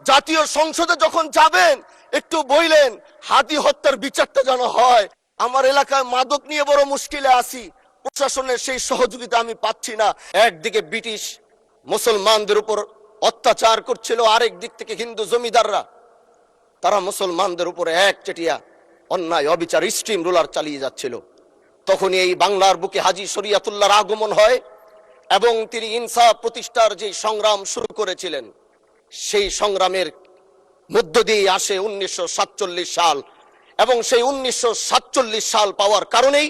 জাতীয় সংসদে যখন যাবেন একটু বইলেন হাদি হত্যার বিচারটা যেন হয়। আমার এলাকায় মাদক নিয়ে বড় মুশকিলে আছি, প্রশাসনের সেই সহযোগিতা আমি পাচ্ছি না। একদিকে ব্রিটিশ মুসলমানদের উপর অত্যাচার করছিল, আরেক দিক থেকে হিন্দু জমিদাররা তারা মুসলমানদের উপরে একচেটিয়া অন্যায় অবিচার স্ট্রিম রুলার চালিয়ে যাচ্ছিল। তখনই এই বাংলার বুকে হাজী শরিয়াতুল্লাহর আগমন হয় এবং তিনি ইনসাফ প্রতিষ্ঠার যে সংগ্রাম শুরু করেছিলেন সেই সংগ্রামের মধ্য দিয়ে আসে 1947 সাল। এবং সেই 1947 সাল পাওয়ার কারণেই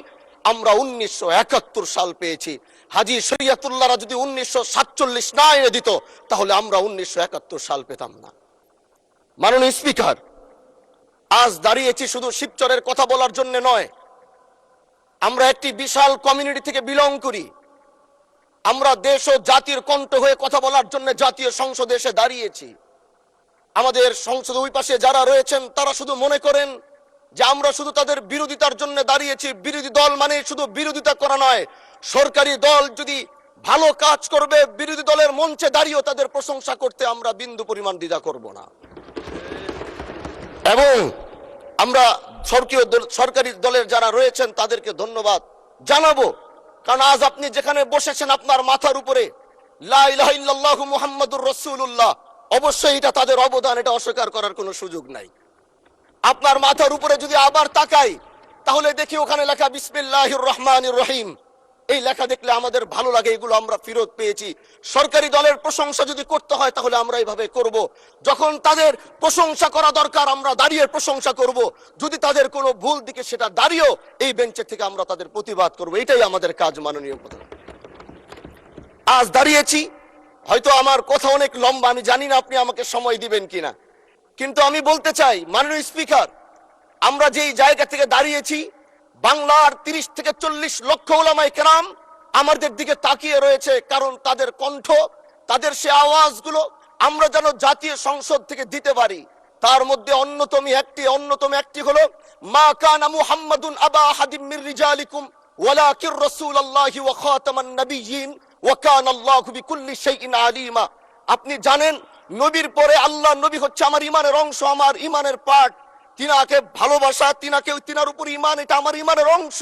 আমরা 1971 সাল পেয়েছি। হাজী শরিয়াতুল্লাহরা যদি 1947 না এনে দিত তাহলে আমরা 1971 সাল পেতাম না। মাননীয় স্পিকার, আজ দাঁড়িয়েছি শুধু শিবচরের কথা বলার জন্য নয়। আমরা একটি বিশাল কমিউনিটি থেকে বিলং করি। আমরা দেশ ও জাতির কণ্ঠ হয়ে কথা বলার জন্য জাতীয় সংসদে এসে দাঁড়িয়েছি। আমাদের সংসদে ওই পাশে যারা রয়েছেন তারা শুধু মনে করেন যে আমরা শুধু তাদের বিরোধিতার জন্য দাঁড়িয়েছি। বিরোধী দল মানে শুধু বিরোধিতা করা নয়, সরকারি দল যদি ভালো কাজ করবে বিরোধী দলের মঞ্চে দাঁড়িয়েও তাদের প্রশংসা করতে আমরা বিন্দু পরিমাণ দ্বিধা করব না। এবং আমরা সরকারি দলের যারা রয়েছেন তাদেরকে ধন্যবাদ জানাবো, কারণ আজ আপনি যেখানে বসেছেন আপনার মাথার উপরে লা ইলাহা ইল্লাল্লাহু মুহাম্মাদুর রাসূলুল্লাহ, অবশ্যই এটা তাদের অবদান, এটা অস্বীকার করার কোনো সুযোগ নাই। আপনার মাথার উপরে যদি আবার তাকাই তাহলে দেখি ওখানে লেখা বিসমিল্লাহির রহমানির রহিম। এই লেখা দেখলে আমাদের ভালো লাগে, এগুলো আমরা ফেরত পেয়েছি। সরকারি দলের প্রশংসা যদি করতে হয় তাহলে আমরা এইভাবে করব। যখন তাদের প্রশংসা করা দরকার আমরা দাঁড়িয়ে প্রশংসা করব, যদি তাদের কোনো ভুল দিকে সেটা দাঁড়িয়েও এই বেঞ্চের থেকে আমরা তাদের প্রতিবাদ করব। এটাই আমাদের কাজ। মাননীয় প্রধান, আজ দাঁড়িয়েছি, হয়তো আমার কথা অনেক লম্বা, আমি জানি না আপনি আমাকে সময় দিবেন কিনা, কিন্তু আমি বলতে চাই মাননীয় স্পিকার, আমরা যেই জায়গা থেকে দাঁড়িয়েছি বাংলার 30 থেকে 40 লক্ষ উলামায়ে কেরাম আমাদের দিকে তাকিয়ে রয়েছে, কারণ তাদের কণ্ঠ, তাদের সে আওয়াজগুলো আমরা যেন জাতীয় সংসদ থেকে দিতে পারি। তার মধ্যে অন্যতম একটি হলো মা কানা মুহাম্মাদুন আবা আহাদিম মির রিজালিকুম ওয়ালাকির রাসূলুল্লাহি ওয়া খাতামান নাবিয়্যিন ওয়া কানা আল্লাহু বিকুল্লি শাইইন আলিমা। আপনি জানেন নবীর পরে আল্লাহ নবী হচ্ছে আমার ইমানের অংশ, আমার ইমানের পার্ট। তিনাকে ভালোবাসা, তিনার উপর ইমান, এটা আমার ইমানের অংশ।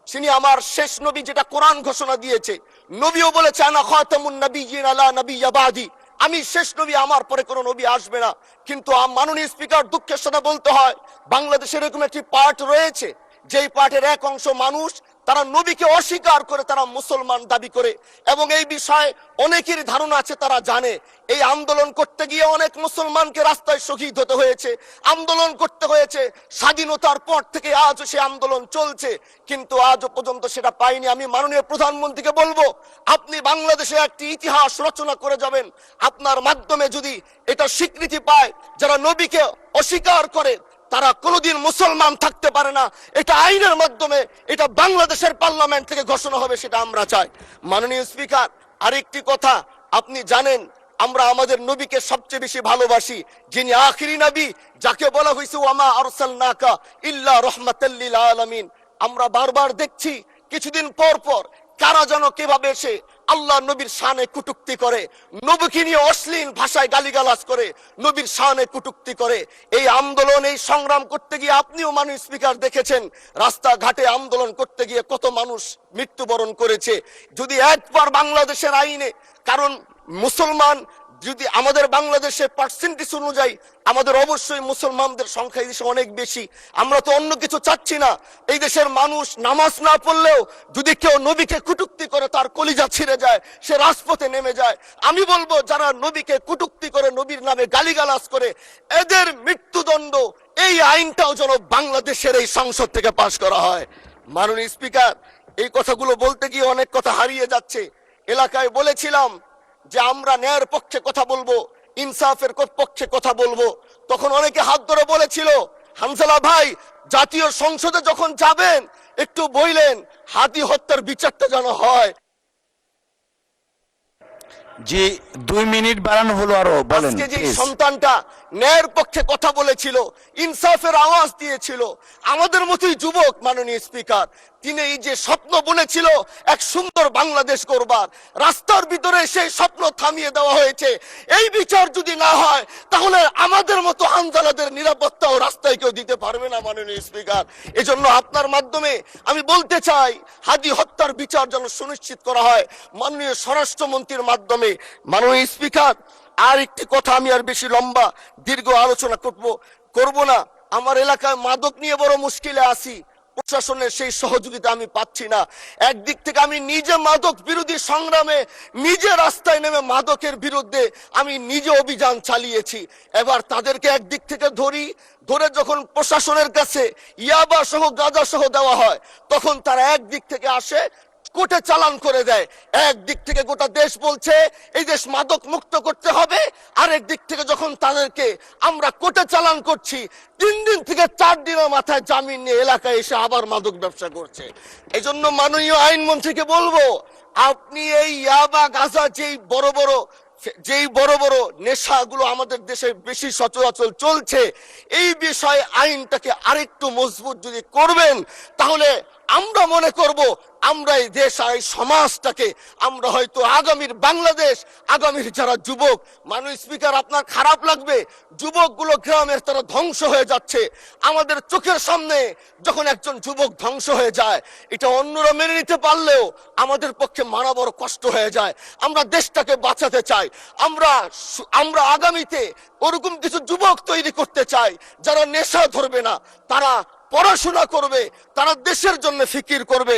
তিনি আমার শেষ নবী, যেটা কোরআন ঘোষণা দিয়েছে। নবীও বলেছে আনা খাতামুন নাবিয়্যিন লা নাবিয়্যা বাদি, আমি শেষ নবী, আমার পরে কোনো নবী আসবে না। কিন্তু মাননীয় স্পিকার, দুঃখের সাথে বলতে হয় বাংলাদেশে এরকম একটি পার্ট রয়েছে যেই পার্টের এক অংশ মানুষ তারা নবীকে অস্বীকার করে, তারা মুসলমান দাবি করে। এবং এই বিষয়ে অনেকেরই ধারণা আছে, তারা জানে এই আন্দোলন করতে গিয়ে অনেক মুসলমানকে রাস্তায় শহীদ হতে হয়েছে, আন্দোলন করতে হয়েছে। স্বাধীনতার পর থেকে আজও সে আন্দোলন চলছে, কিন্তু আজও পর্যন্ত সেটা পাইনি। আমি মাননীয় প্রধানমন্ত্রীকে বলবো, আপনি বাংলাদেশে একটি ইতিহাস রচনা করে যাবেন। আপনার মাধ্যমে যদি এটা স্বীকৃতি পায়, যারা নবীকে অস্বীকার করে তারা কোনোদিন মুসলমান থাকতে পারে না, এটা আইনের মাধ্যমে, এটা বাংলাদেশের পার্লামেন্ট থেকে ঘোষণা হবে, সেটা আমরা চাই। মাননীয় স্পিকার, আরেকটি কথা, আপনি জানেন আমরা আমাদের নবীকে সবচেয়ে বেশি ভালোবাসি, যিনি আখিরি নবী, যাকে বলা হয়েছে ওয়ামা আরসালনাকা ইল্লা রাহমাতাল লিল আলামিন। আমরা বারবার দেখছি কিছুদিন পর পর কারা যেন কিভাবে এসে আল্লাহ নবীর শানে কটূক্তি করে, নবীকে নিয়ে অশ্লীল ভাষায় গালিগালাজ করে, নবীর শানে কটূক্তি করে। এই আন্দোলন, এই সংগ্রাম করতে গিয়ে আপনিও মাননীয় স্পিকার দেখেছেন রাস্তাঘাটে আন্দোলন করতে গিয়ে কত মানুষ মৃত্যুবরণ করেছে। যদি একবার বাংলাদেশের আইনে, কারণ মুসলমান যদি আমাদের বাংলাদেশের পার্সেন্টেজ অনুযায়ী আমাদের অবশ্যই মুসলমানদের সংখ্যা এই দেশে অনেক বেশি। আমরা তো অন্য কিছু চাচ্ছি না। এই দেশের মানুষ নামাজ না পড়লেও যদি কেউ নবীকে কটূক্তি করে তার কলিজা ছিঁড়ে যায়, সে রাজপথে নেমে যায়। আমি বলবো যারা নবীকে কটূক্তি করে, নবীর নামে গালিগালাজ করে, এদের মৃত্যুদণ্ড, এই আইনটাও যেন বাংলাদেশের এই সংসদ থেকে পাশ করা হয়। মাননীয় স্পিকার, এই কথাগুলো বলতে গিয়ে অনেক কথা হারিয়ে যাচ্ছে। এলাকায় বলেছিলাম যে আমরা ন্যায়ের পক্ষে কথা বলবো, ইনসাফের পক্ষে কথা বলবো। তখন অনেকে হাত ধরে বলেছিল, হামজালা ভাই জাতীয় সংসদে যখন যাবেন একটু বইলেন হাদি হত্যার বিচারটা যেন হয়। জি 2 মিনিট বাড়ানো হলো, আরো বলেন আজকে যে please। সন্তানটা ন্যায়ের পক্ষে কথা বলেছিল, ইনসাফের আওয়াজ দিয়েছিল, আমাদের মতোই যুবক মাননীয় স্পিকার, তিনি এই যে স্বপ্ন বুনেছিল এক সুন্দর বাংলাদেশ করবার, রাস্তার ভিতরে সেই স্বপ্ন থামিয়ে দেওয়া হয়েছে। এই বিচার যদি না হয় তাহলে আমাদের মতো হামজালাদের নিরাপত্তাও রাস্তায় কেউ দিতে পারবে না মাননীয় স্পিকার। এজন্য আপনার মাধ্যমে আমি বলতে চাই, হাদি হত্যার বিচার যেন সুনিশ্চিত করা হয় মাননীয় স্বরাষ্ট্রমন্ত্রীর মাধ্যমে। মাননীয় স্পিকার, আর একটি কথা, আমি আর বেশি লম্বা দীর্ঘ আলোচনা করব না। আমার এলাকায় মাদক নিয়ে বড় মুশকিলে আছি, প্রশাসনের সেই সহযোগিতা আমি পাচ্ছি না। একদিক থেকে আমি নিজে মাদক বিরোধী সংগ্রামে নিজে রাস্তায় নেমে মাদকের বিরুদ্ধে আমি নিজে অভিযান চালিয়েছি। এবার তাদেরকে একদিক থেকে ধরে যখন প্রশাসনের কাছে ইয়াবা সহ গাঁজা সহ দেওয়া হয়, তখন তারা একদিক থেকে আসে কোর্টে চালান করে দেয়। একদিক থেকে গোটা দেশ বলছে এই দেশ মাদক মুক্ত করতে হবে, আরেক দিক থেকে যখন তাদেরকে আমরা কোর্টে চালান করছি, 3 দিন থেকে 4 দিনের মাথায় জামিন নিয়ে এলাকায় এসে আবার মাদক ব্যবসা করছে। এই জন্য মাননীয় আইনমন্ত্রীকে বলবো, আপনি এই ইয়াবা গাঁজা যেই বড় বড় নেশাগুলো আমাদের দেশে বেশি সচরাচর চলছে, এই বিষয়ে আইনটাকে আরেকটু মজবুত যদি করবেন, তাহলে আমরা মনে করব আমরা এই দেশ আর এই সমাজটাকে আমরা হয়তো আগামীর বাংলাদেশ, আগামীর যারা যুবক, মাননীয় স্পিকার আপনার খারাপ লাগবে, যুবকগুলো গ্রামের তারা ধ্বংস হয়ে যাচ্ছে। আমাদের চোখের সামনে যখন একজন যুবক ধ্বংস হয়ে যায়, এটা অন্যরা মেনে নিতে পারলেও আমাদের পক্ষে মানা বড় কষ্ট হয়ে যায়। আমরা দেশটাকে বাঁচাতে চাই, আমরা আগামীতে ওরকম কিছু যুবক তৈরি করতে চাই যারা নেশা ধরবে না, তারা পড়াশোনা করবে, তারা দেশের জন্য ফিকির করবে।